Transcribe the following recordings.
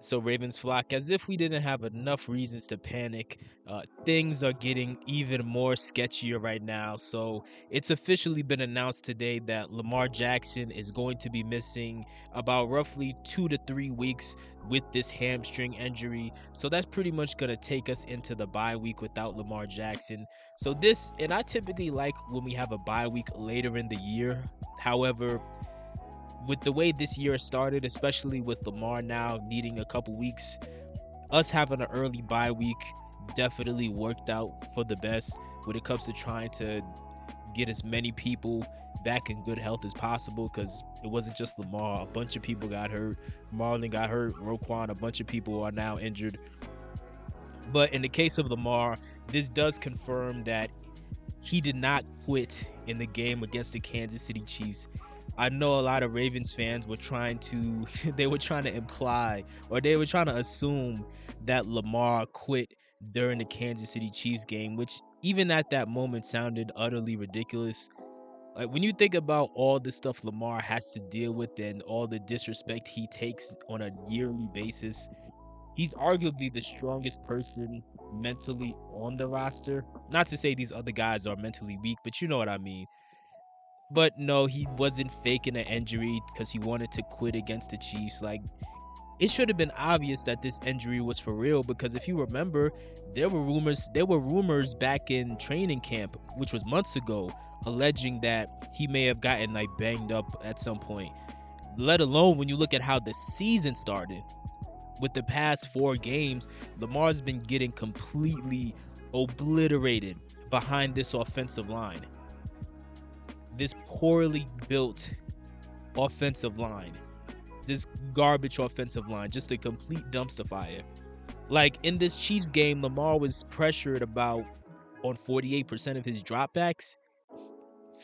So Ravens flock, as if we didn't have enough reasons to panic, things are getting even more sketchier right now. So it's officially been announced today that Lamar Jackson is going to be missing about roughly 2 to 3 weeks with this hamstring injury. So that's pretty much going to take us into the bye week without Lamar Jackson. So this, and I typically like when we have a bye week later in the year. However, with the way this year started, especially with Lamar now needing a couple weeks, us having an early bye week definitely worked out for the best when it comes to trying to get as many people back in good health as possible, because it wasn't just Lamar. A bunch of people got hurt. Marlon got hurt. Roquan, a bunch of people are now injured. But in the case of Lamar, this does confirm that he did not quit in the game against the Kansas City Chiefs. I know a lot of Ravens fans were trying to they were trying to imply, or they were trying to assume, that Lamar quit during the Kansas City Chiefs game, which even at that moment sounded utterly ridiculous. Like, when you think about all the stuff Lamar has to deal with and all the disrespect he takes on a yearly basis, he's arguably the strongest person mentally on the roster. Not to say these other guys are mentally weak, but you know what I mean. But no, he wasn't faking an injury because he wanted to quit against the Chiefs. Like, it should have been obvious that this injury was for real, because if you remember, there were rumors back in training camp, which was months ago, alleging that he may have gotten like banged up at some point. Let alone when you look at how the season started. With the past 4 games, Lamar's been getting completely obliterated behind this offensive line. This poorly built offensive line. This garbage offensive line. Just a complete dumpster fire. Like, in this Chiefs game, Lamar was pressured about on 48% of his dropbacks.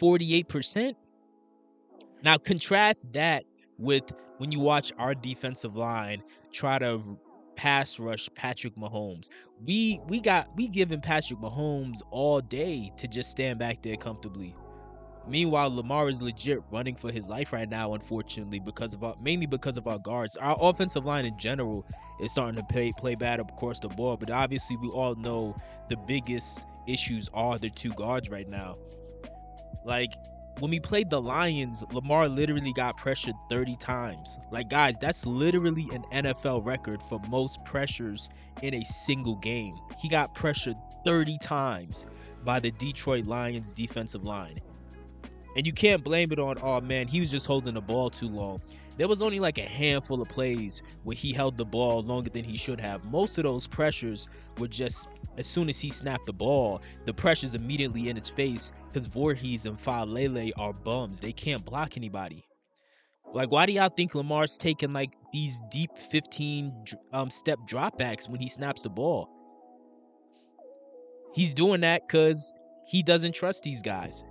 48%? Now contrast that with when you watch our defensive line try to pass rush Patrick Mahomes. We giving Patrick Mahomes all day to just stand back there comfortably. Meanwhile, Lamar is legit running for his life right now, unfortunately, mainly because of our guards. Our offensive line in general is starting to play bad across the board, but obviously we all know the biggest issues are the 2 guards right now. Like, when we played the Lions, Lamar literally got pressured 30 times. Like, guys, that's literally an NFL record for most pressures in a single game. He got pressured 30 times by the Detroit Lions defensive line. And you can't blame it on, oh man, he was just holding the ball too long. There was only like a handful of plays where he held the ball longer than he should have. Most of those pressures were just, as soon as he snapped the ball, the pressure's immediately in his face, because Voorhees and Falele are bums. They can't block anybody. Like, why do y'all think Lamar's taking like these deep 15 step dropbacks when he snaps the ball? He's doing that because he doesn't trust these guys.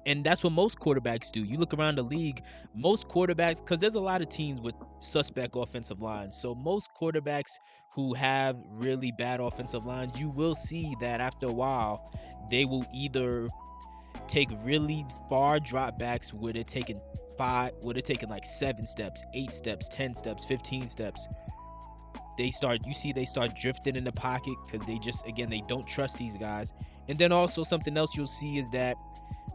And that's what most quarterbacks do. You look around the league, most quarterbacks, because there's a lot of teams with suspect offensive lines. So most quarterbacks who have really bad offensive lines, you will see that after a while, they will either take really far dropbacks where they're taking like 7 steps, 8 steps, 10 steps, 15 steps. They start drifting in the pocket because they don't trust these guys. And then also something else you'll see is that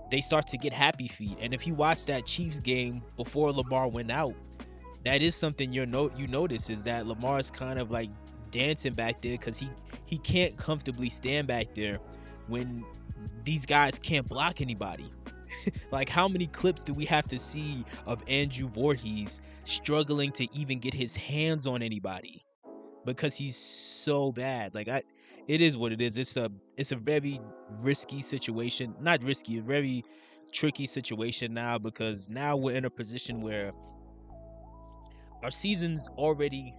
they start to get happy feet. And if you watch that Chiefs game before Lamar went out, that is something you notice, is that Lamar's kind of like dancing back there because he can't comfortably stand back there when these guys can't block anybody. Like, how many clips do we have to see of Andrew Voorhees struggling to even get his hands on anybody because he's so bad? Like, it is what it is. It's a very risky situation. Not risky, a very tricky situation now, because now we're in a position where our season's already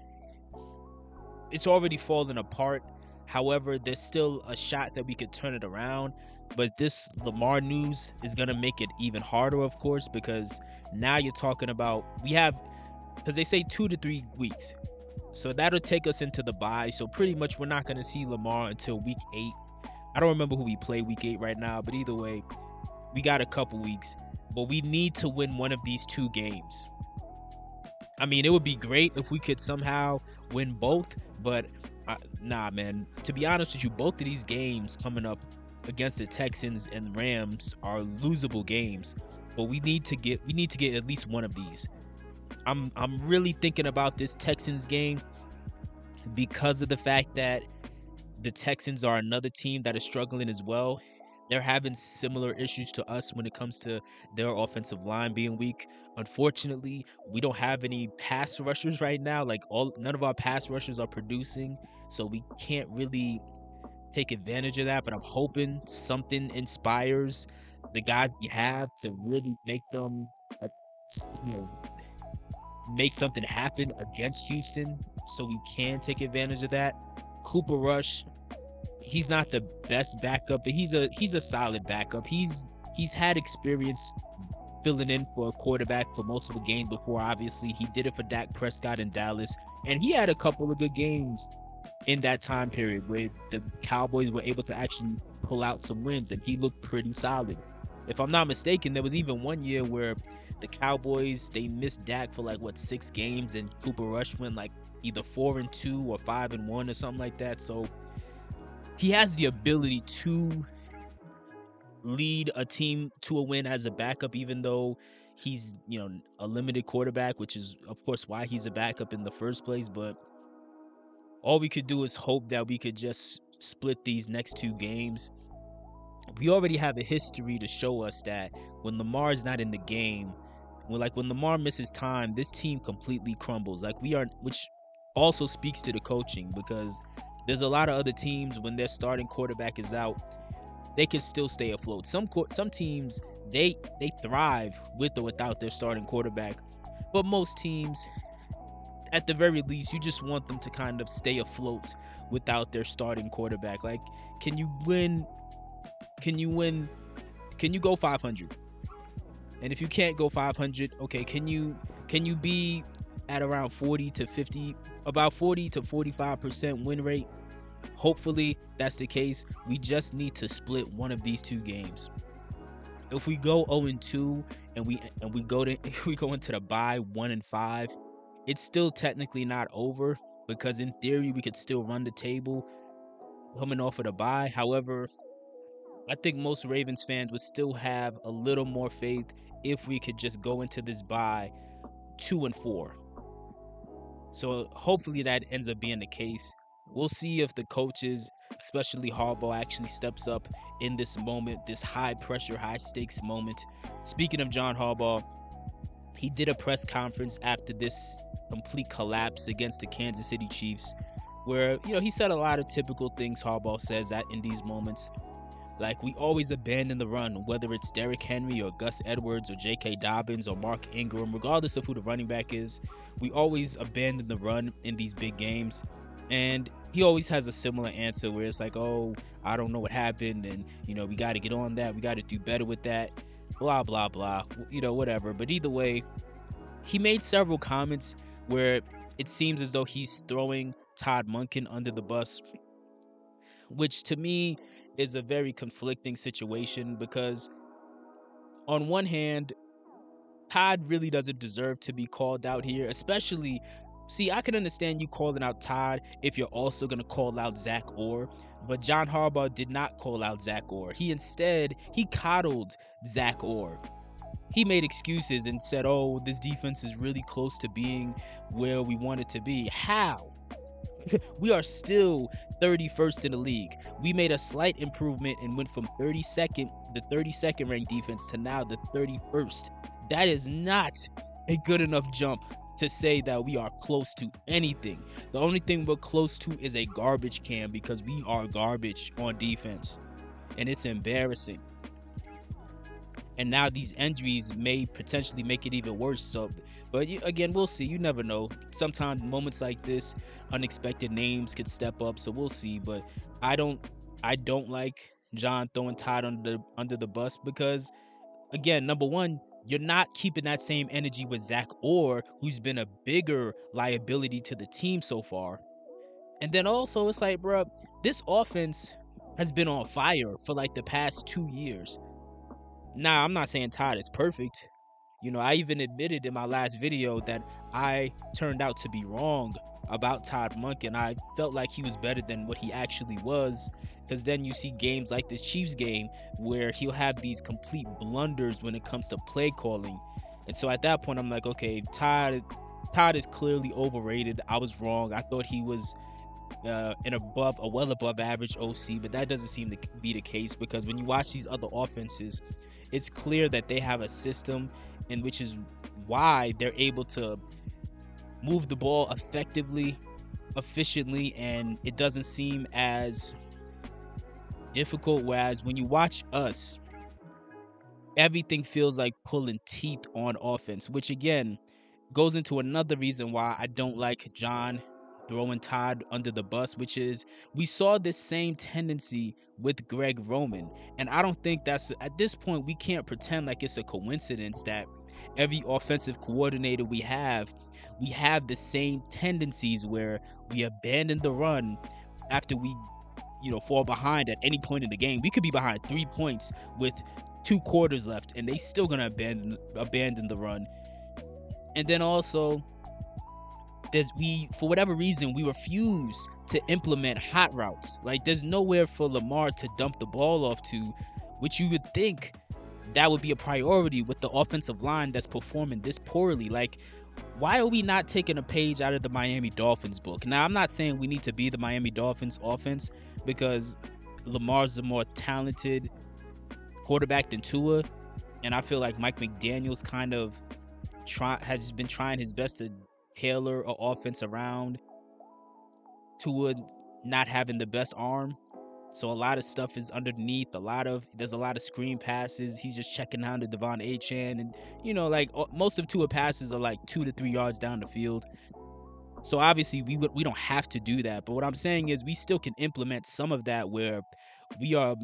falling apart. However, there's still a shot that we could turn it around. But this Lamar news is going to make it even harder, of course, because now you're talking about, because they say 2 to 3 weeks. So that'll take us into the bye. So pretty much we're not going to see Lamar until week 8. I don't remember who we play week 8 right now, but either way, we got a couple weeks. But we need to win one of these 2 games. I mean, it would be great if we could somehow win both, but nah, man. To be honest with you, both of these games coming up against the Texans and Rams are losable games. But we need to get at least one of these. I'm really thinking about this Texans game because of the fact that the Texans are another team that is struggling as well. They're having similar issues to us when it comes to their offensive line being weak. Unfortunately, we don't have any pass rushers right now. Like none of our pass rushers are producing, so we can't really take advantage of that. But I'm hoping something inspires the guys we have to really make them, uh, you know, make something happen against Houston, so we can take advantage of that. Cooper Rush, he's not the best backup, but he's a solid backup. He's had experience filling in for a quarterback for multiple games before. Obviously, he did it for Dak Prescott in Dallas, and he had a couple of good games in that time period where the Cowboys were able to actually pull out some wins, and he looked pretty solid. If I'm not mistaken, there was even one year where the Cowboys they missed Dak for like what 6 games, and Cooper Rush went like either 4-2 or 5-1 or something like that. So he has the ability to lead a team to a win as a backup, even though he's a limited quarterback, which is of course why he's a backup in the first place. But all we could do is hope that we could just split these next 2 games. We already have a history to show us that when Lamar is not in the game, when Lamar misses time, this team completely crumbles. Like we are, which also speaks to the coaching because there's a lot of other teams when their starting quarterback is out, they can still stay afloat. Some teams they thrive with or without their starting quarterback, but most teams, at the very least, you just want them to kind of stay afloat without their starting quarterback. Like, can you win? Can you win? Can you go 500? And if you can't go 500, okay, can you be at around 40 to 50, about 40 to 45% win rate? Hopefully that's the case. We just need to split one of these 2 games. If we go 0-2 and we go to we go into the bye 1-5, it's still technically not over because in theory we could still run the table coming off of the bye. However, I think most Ravens fans would still have a little more faith if we could just go into this bye 2-4. So hopefully that ends up being the case. We'll see if the coaches, especially Harbaugh, actually steps up in this moment, this high pressure, high stakes moment. Speaking of John Harbaugh, he did a press conference after this complete collapse against the Kansas City Chiefs, where he said a lot of typical things Harbaugh says that in these moments. Like, we always abandon the run, whether it's Derrick Henry or Gus Edwards or J.K. Dobbins or Mark Ingram, regardless of who the running back is. We always abandon the run in these big games. And he always has a similar answer where it's like, oh, I don't know what happened. And, we got to get on that. We got to do better with that. Blah, blah, blah. Whatever. But either way, he made several comments where it seems as though he's throwing Todd Monken under the bus, which to me is a very conflicting situation because on one hand, Todd really doesn't deserve to be called out here, especially, see, I can understand you calling out Todd if you're also going to call out Zach Orr, but John Harbaugh did not call out Zach Orr. He coddled Zach Orr. He made excuses and said, oh, this defense is really close to being where we want it to be. How? We are still 31st in the league. We made a slight improvement and went from the 32nd ranked defense to now the 31st. That is not a good enough jump to say that we are close to anything. The only thing we're close to is a garbage can because we are garbage on defense. And it's embarrassing. And now these injuries may potentially make it even worse. So, but again, we'll see. You never know. Sometimes moments like this, unexpected names could step up. So we'll see. But I don't like John throwing Todd under the bus because, again, number one, you're not keeping that same energy with Zach Orr, who's been a bigger liability to the team so far. And then also, it's like, bro, this offense has been on fire for like the past 2 years. Now, I'm not saying Todd is perfect, I even admitted in my last video that I turned out to be wrong about Todd Monken. I felt like he was better than what he actually was, because then you see games like this Chiefs game where he'll have these complete blunders when it comes to play calling. And so at that point, I'm like, okay, Todd is clearly overrated. I was wrong. I thought he was a well above average OC, but that doesn't seem to be the case, because when you watch these other offenses, it's clear that they have a system, and which is why they're able to move the ball effectively, efficiently, and it doesn't seem as difficult. Whereas when you watch us, everything feels like pulling teeth on offense, which again goes into another reason why I don't like John throwing Todd under the bus, which is we saw this same tendency with Greg Roman. And I don't think that's, at this point, we can't pretend like it's a coincidence that every offensive coordinator we have the same tendencies where we abandon the run after we fall behind at any point in the game. We could be behind 3 points with 2 quarters left, and they still gonna abandon the run. And then also, for whatever reason, we refuse to implement hot routes. Like, there's nowhere for Lamar to dump the ball off to, which you would think that would be a priority with the offensive line that's performing this poorly. Like, why are we not taking a page out of the Miami Dolphins book? Now, I'm not saying we need to be the Miami Dolphins offense, because Lamar's a more talented quarterback than Tua, and I feel like Mike McDaniel's kind of has been trying his best to tailor an offense around Tua not having the best arm. So a lot of stuff is underneath. There's a lot of screen passes. He's just checking down to Devon Achane, and like most of Tua passes are like 2 to 3 yards down the field. So obviously we don't have to do that. But what I'm saying is we still can implement some of that, where we are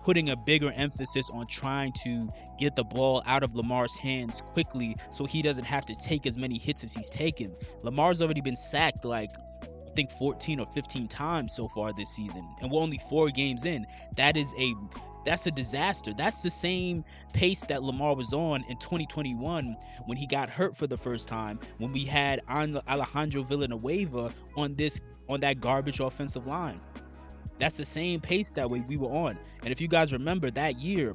putting a bigger emphasis on trying to get the ball out of Lamar's hands quickly, so he doesn't have to take as many hits as he's taken. Lamar's already been sacked like, I think, 14 or 15 times so far this season, and we're only 4 games in. That's a disaster. That's the same pace that Lamar was on in 2021 when he got hurt for the first time, when we had Alejandro Villanueva on that garbage offensive line. That's the same pace that we were on. And if you guys remember that year,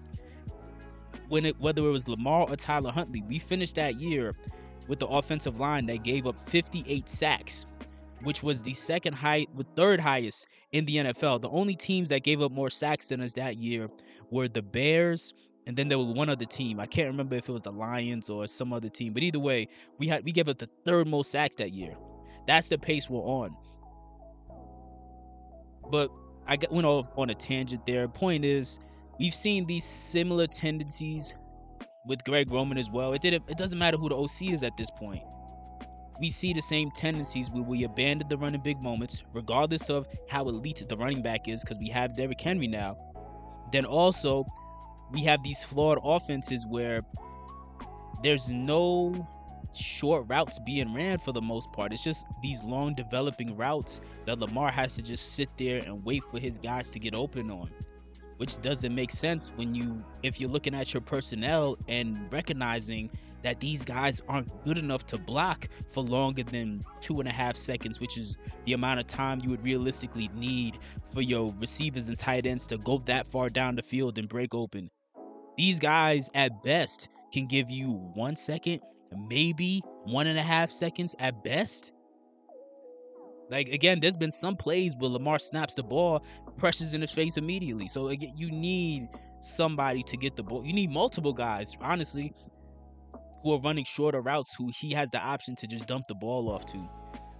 whether it was Lamar or Tyler Huntley, we finished that year with the offensive line that gave up 58 sacks, which was the third highest in the NFL. The only teams that gave up more sacks than us that year were the Bears, and then there was one other team. I can't remember if it was the Lions or some other team, but either way, we gave up the third most sacks that year. That's the pace we're on. But I went off on a tangent there. Point is, we've seen these similar tendencies with Greg Roman as well. It doesn't matter who the OC is at this point. We see the same tendencies where we abandon the run in big moments, regardless of how elite the running back is, because we have Derrick Henry now. Then also, we have these flawed offenses where there's no short routes being ran for the most part. It's just these long developing routes that Lamar has to just sit there and wait for his guys to get open on, which doesn't make sense if you're looking at your personnel and recognizing that these guys aren't good enough to block for longer than 2.5 seconds, which is the amount of time you would realistically need for your receivers and tight ends to go that far down the field and break open. These guys at best can give you 1 second, maybe 1.5 seconds at best. Like, again, there's been some plays where Lamar snaps the ball, pressures in his face immediately. So again, you need somebody to get the ball. You need multiple guys, honestly, who are running shorter routes, who he has the option to just dump the ball off to.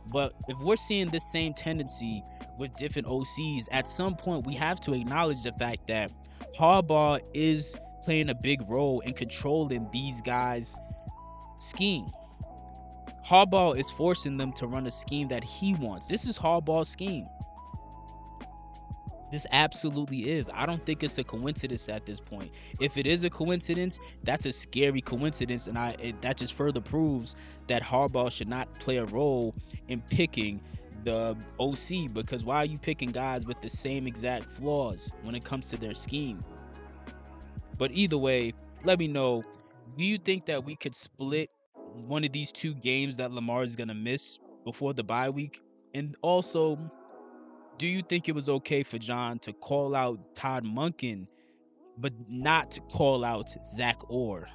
But if we're seeing this same tendency with different OCs, at some point we have to acknowledge the fact that Harbaugh is playing a big role in controlling these guys' scheme. Harbaugh is forcing them to run a scheme that he wants. This is Harbaugh's scheme. This absolutely is. I don't think it's a coincidence at this point. If it is a coincidence, that's a scary coincidence, and that just further proves that Harbaugh should not play a role in picking the OC, because why are you picking guys with the same exact flaws when it comes to their scheme? But either way, let me know Do you think that we could split one of these two games that Lamar is gonna miss before the bye week? And also, do you think it was okay for John to call out Todd Monken, but not to call out Zach Orr?